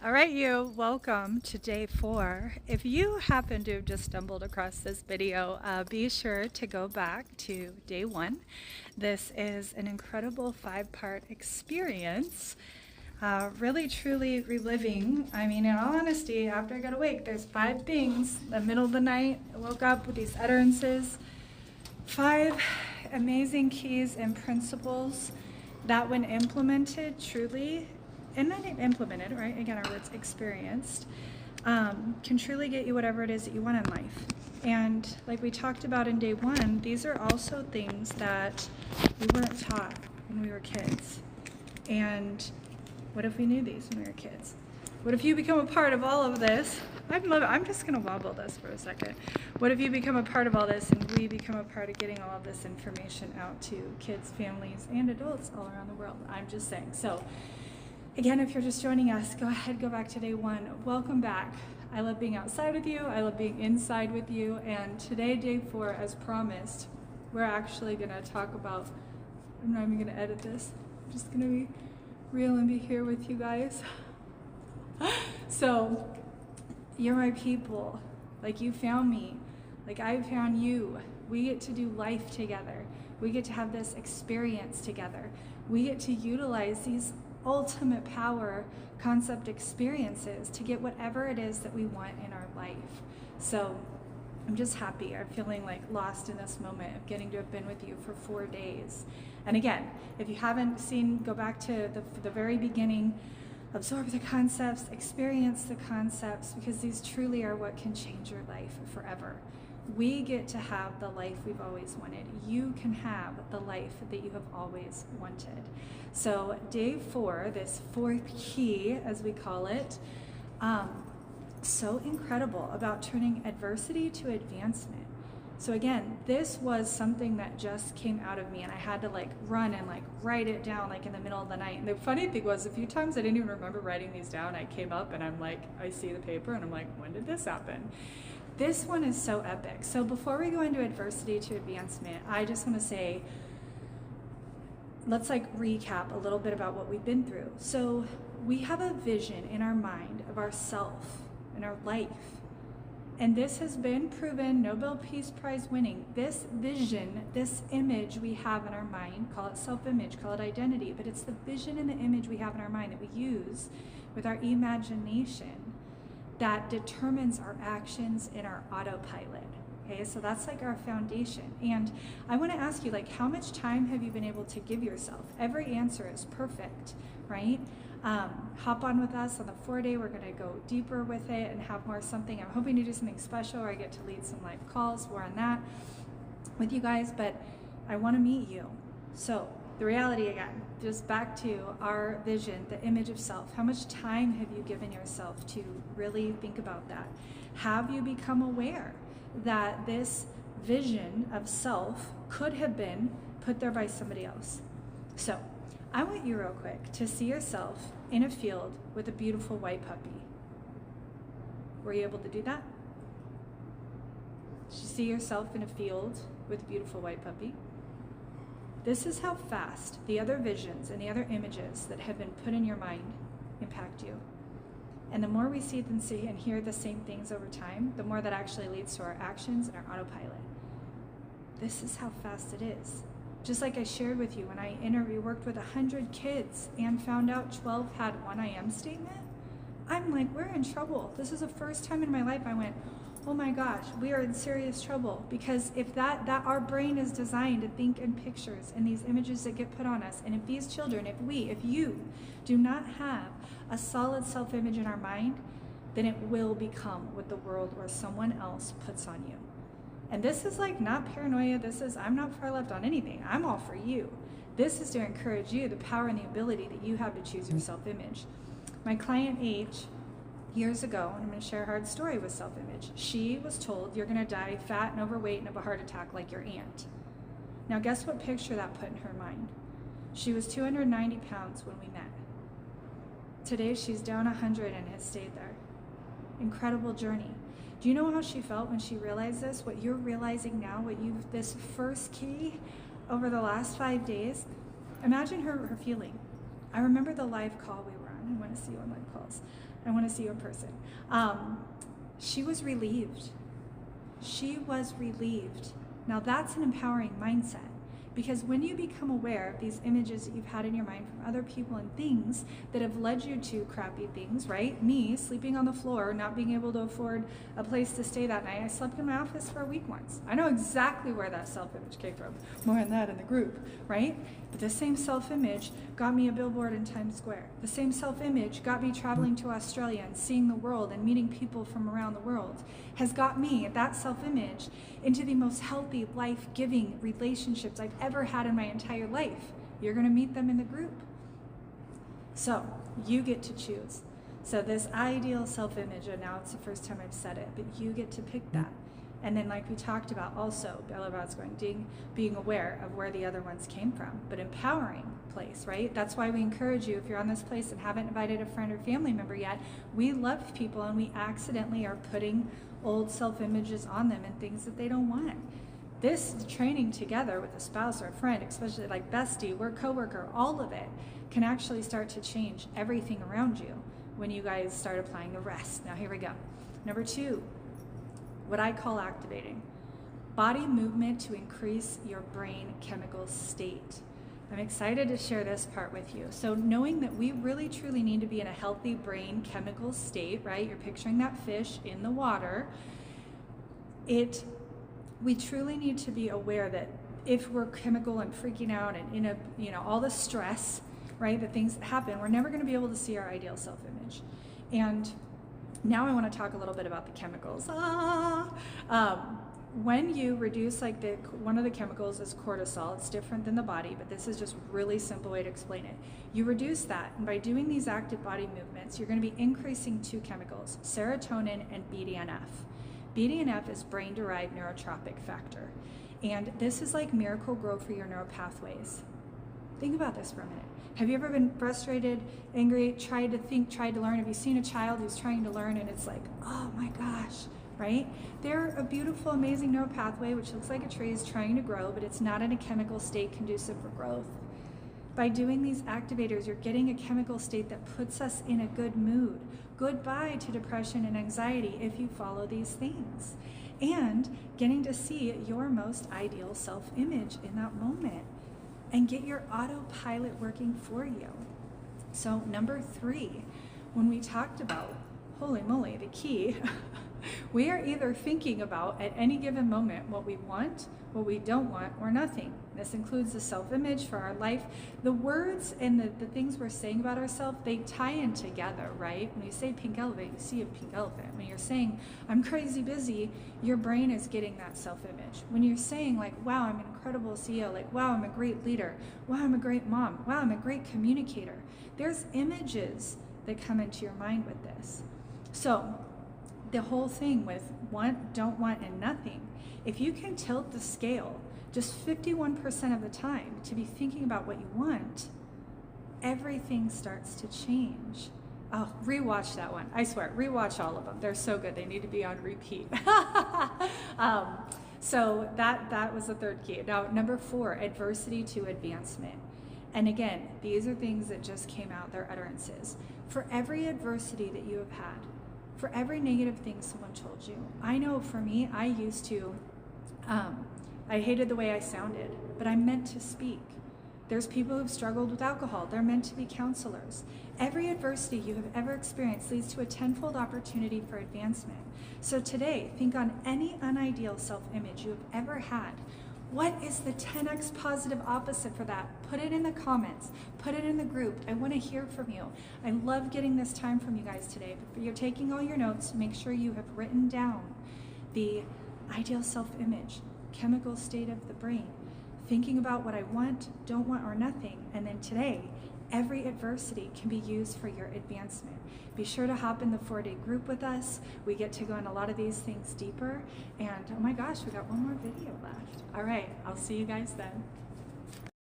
All right, you, welcome to day 4. If you happen to have just stumbled across this video, be sure to go back to day 1. This is an incredible 5-part experience, really truly reliving. I mean, in all honesty, after I got awake, there's 5 things. In the middle of the night, I woke up with these utterances, 5 amazing keys and principles that when implemented truly, and not implemented, right? Again, our words experienced, can truly get you whatever it is that you want in life. And like we talked about in day 1, these are also things that we weren't taught when we were kids. And what if we knew these when we were kids? What if you become a part of all of this? I'm just gonna wobble this for a second. What if you become a part of all this and we become a part of getting all of this information out to kids, families, and adults all around the world? I'm just saying. So again, if you're just joining us, go ahead, go back to day 1. Welcome back. I love being outside with you. I love being inside with you. And today, day 4, as promised, we're actually gonna talk about, I'm not even gonna edit this. I'm just gonna be real and be here with you guys. So, you're my people. Like you found me, like I found you. We get to do life together. We get to have this experience together. We get to utilize these ultimate power concept experiences to get whatever it is that we want in our life. So I'm just happy. I'm feeling like lost in this moment of getting to have been with you for 4 days. And again, if you haven't seen, go back to the very beginning, absorb the concepts, experience the concepts, because these truly are what can change your life forever. We get to have the life we've always wanted. You can have the life that you have always wanted. So day 4, this 4th key, as we call it, so incredible about turning adversity to advancement. So again, this was something that just came out of me, and I had to like run and like write it down like in the middle of the night. And the funny thing was, a few times I didn't even remember writing these down. I came up and I'm like, I see the paper and I'm like, when did this happen? This one is so epic. So before we go into adversity to advancement, I just want to say, let's like recap a little bit about what we've been through. So we have a vision in our mind of ourself and our life. And this has been proven, Nobel Peace Prize winning. This vision, this image we have in our mind, call it self-image, call it identity, but it's the vision and the image we have in our mind that we use with our imagination that determines our actions in our autopilot. Okay, so that's like our foundation. And I want to ask you, like, how much time have you been able to give yourself? Every answer is perfect, right? Hop on with us on the 4-day. We're going to go deeper with it and have more something. I'm hoping to do something special where I get to lead some live calls. More on that with you guys, but I want to meet you. So the reality again, just back to our vision, the image of self. How much time have you given yourself to really think about that? Have you become aware that this vision of self could have been put there by somebody else? So I want you real quick to see yourself in a field with a beautiful white puppy. Were you able to do that? Did you see yourself in a field with a beautiful white puppy? This is how fast the other visions and the other images that have been put in your mind impact you. And the more we see and hear the same things over time, the more that actually leads to our actions and our autopilot. This is how fast it is. Just like I shared with you when I worked with 100 kids and found out 12 had one I am statement, I'm like, we're in trouble. This is the first time in my life I went, oh my gosh, we are in serious trouble, because if that our brain is designed to think in pictures and these images that get put on us, and if these children, if you do not have a solid self-image in our mind, then it will become what the world or someone else puts on you. And this is like not paranoia. I'm not far left on anything. I'm all for you. This is to encourage you, the power and the ability that you have to choose your self-image. My client H, years ago, and I'm going to share a hard story with self-image. She was told, you're going to die fat and overweight and have a heart attack like your aunt. Now guess what picture that put in her mind? She was 290 pounds when we met. Today she's down 100 and has stayed there. Incredible journey. Do you know how she felt when she realized this? What you're realizing now, this first key over the last 5 days? Imagine her feeling. I remember the live call we were on. I want to see you on live calls. I want to see you in person. She was relieved. She was relieved. Now that's an empowering mindset, because when you become aware of these images that you've had in your mind from other people and things that have led you to crappy things, right? Me sleeping on the floor, not being able to afford a place to stay that night. I slept in my office for a week once. I know exactly where that self-image came from. More on that in the group, right? But the same self-image got me a billboard in Times Square. The same self-image got me traveling to Australia and seeing the world and meeting people from around the world. Has got me, that self-image, into the most healthy, life-giving relationships I've ever had in my entire life. You're going to meet them in the group. So you get to choose. So this ideal self-image, and now it's the first time I've said it, but you get to pick that. And then, like we talked about also, Bella Rod's going, being aware of where the other ones came from, but empowering place, right? That's why we encourage you, if you're on this place and haven't invited a friend or family member yet, we love people and we accidentally are putting old self-images on them and things that they don't want. This training together with a spouse or a friend, especially like bestie, work coworker, all of it can actually start to change everything around you when you guys start applying the rest. Now here we go. Number 2, what I call activating. Body movement to increase your brain chemical state. I'm excited to share this part with you. So knowing that we really truly need to be in a healthy brain chemical state, right? You're picturing that fish in the water. We truly need to be aware that if we're chemical and freaking out and in a, all the stress, right? The things that happen, we're never going to be able to see our ideal self-image. And now I want to talk a little bit about the chemicals. When you reduce, like one of the chemicals is cortisol. It's different than the body, but this is just a really simple way to explain it. You reduce that, and by doing these active body movements, you're going to be increasing 2 chemicals, serotonin and BDNF. BDNF is brain-derived neurotropic factor, and this is like miracle grow for your neural pathways. Think about this for a minute. Have you ever been frustrated, angry, tried to learn? Have you seen a child who's trying to learn and it's like, oh my gosh, right? They're a beautiful, amazing neural pathway, which looks like a tree is trying to grow, but it's not in a chemical state conducive for growth. By doing these activators, you're getting a chemical state that puts us in a good mood. Goodbye to depression and anxiety if you follow these things. And getting to see your most ideal self-image in that moment and get your autopilot working for you. So number 3, when we talked about, holy moly, the key, we are either thinking about at any given moment what we want, what we don't want, or nothing. This includes the self-image for our life. The words and the things we're saying about ourselves, they tie in together, right? When you say pink elephant, you see a pink elephant. When you're saying, I'm crazy busy, your brain is getting that self-image. When you're saying like, wow, I'm an incredible CEO, like, wow, I'm a great leader, wow, I'm a great mom, wow, I'm a great communicator. There's images that come into your mind with this. So the whole thing with want, don't want, and nothing, if you can tilt the scale just 51% of the time to be thinking about what you want, everything starts to change. Oh, rewatch that one. I swear, rewatch all of them. They're so good. They need to be on repeat. So that was the 3rd key. Now, number 4, adversity to advancement. And again, these are things that just came out, they're utterances. For every adversity that you have had, for every negative thing someone told you, I know for me, I used to, I hated the way I sounded, but I'm meant to speak. There's people who've struggled with alcohol. They're meant to be counselors. Every adversity you have ever experienced leads to a tenfold opportunity for advancement. So today, think on any unideal self-image you have ever had. What is the 10x positive opposite for that? Put it in the comments. Put it in the group. I want to hear from you. I love getting this time from you guys today. But if you're taking all your notes, make sure you have written down the ideal self-image, chemical state of the brain, thinking about what I want, don't want, or nothing. And then today, every adversity can be used for your advancement. Be sure to hop in the 4-day group with us. We get to go in a lot of these things deeper. And oh my gosh, we got one more video left. All right, I'll see you guys then.